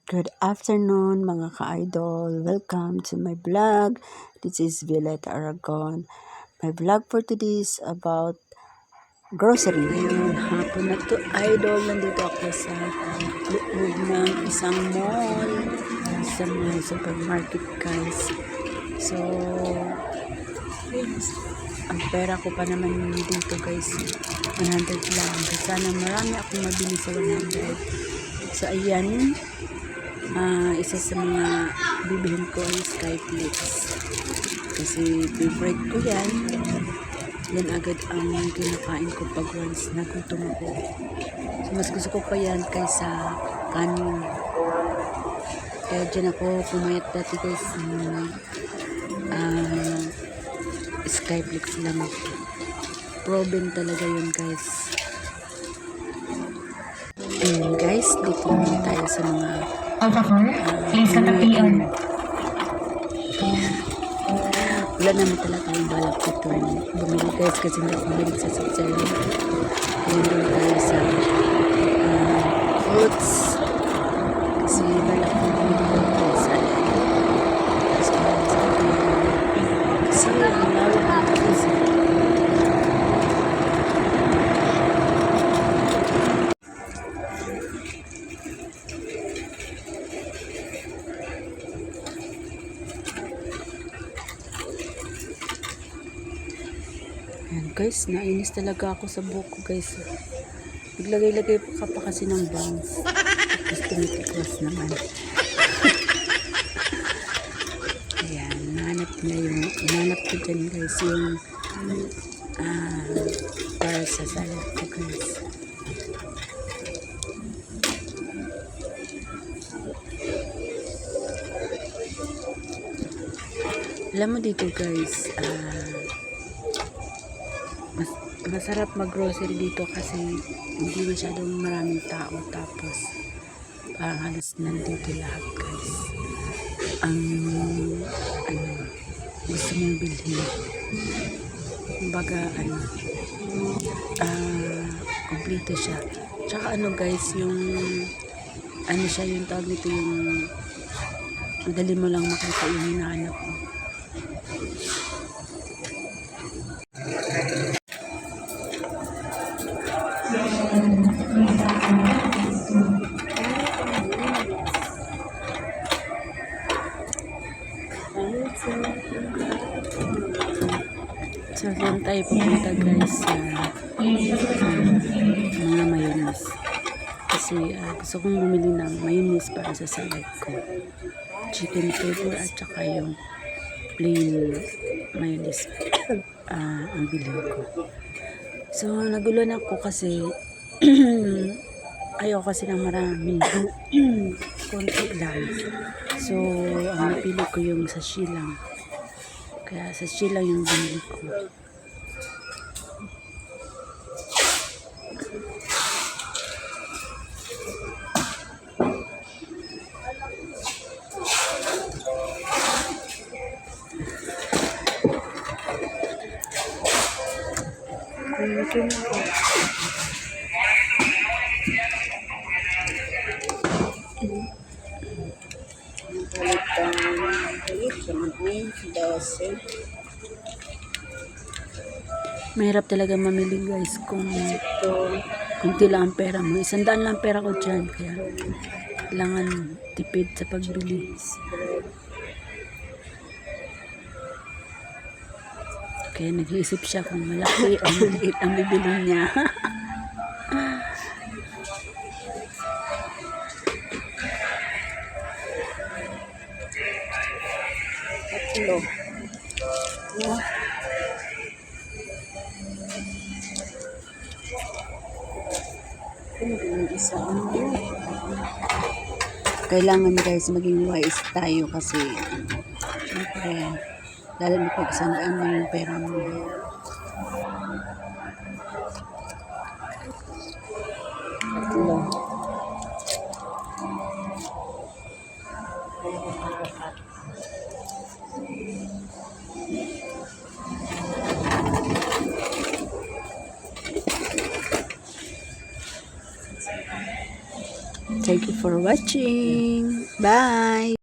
Good afternoon mga ka-idol. Welcome to my vlog. This is Violeta Aragon. My vlog for today is about grocery. Ngayong hapon na to, idol. Nandito ako sa loob ng isang mall. Sa mga supermarket, guys. So, ang pera ko pa naman dito, guys. 100 lang. Sana marami akong mabili sa 100. So, ayan. Isa sa mga bibilhin ko ay Skyflix kasi favorite ko yan agad ang kinakain ko pag once nagutom ako. So mas gusto ko pa yan kaysa kanin, kaya dyan ako pumayat dati guys. Skyflix lang, proven talaga yun guys. Guys, dito naman tayo sa mga please katapian. Wala naman talaga tayong balak dito bumili guys kasi hindi ako bumili sa Switzerland. Ngayon tayo sa fruits kasi balak ko bumili ko sa kasi ang lawak ng kasi guys, nainis talaga ako sa buhok ko guys. Naglagay-lagay ka pa kasi ng bangs. Tapos tumitikwas naman. Ayan, nahanap ko dyan guys yung para sa salad ko guys. Alam mo dito guys, masarap mag-grocery dito kasi hindi masyadong maraming tao, tapos halos nandito lahat guys ang gusto mong bilhin. Kumbaga kompleto siya. Tsaka guys, yung siya, yung tawag nito, yung madali mo lang makita yung hinahanap mo. So, doon tayo pupunta guys sa mga mayonnaise. Kasi gusto kong bumili ng mayonnaise para sa salad ko. Chicken flavor at saka yung plain mayonnaise ang bilhin ko. So, nagulan ako kasi ayaw kasi ng marami. Konti lang. So, ang napili ko yung sachet lang. Kaya sachet lang yung binili ko. Mahirap talaga mamili guys kung kunti lang ang pera mo. 100 lang pera ko dyan, kaya kailangan tipid sa pagbili. Kaya nag-iisip siya kung malaki o maliit ang bibili niya. Tatlo. Kailangan guys maging wise tayo kasi syempre lalo na pag 100 na yung pera mo. Tatlo. Thank you for watching. Bye!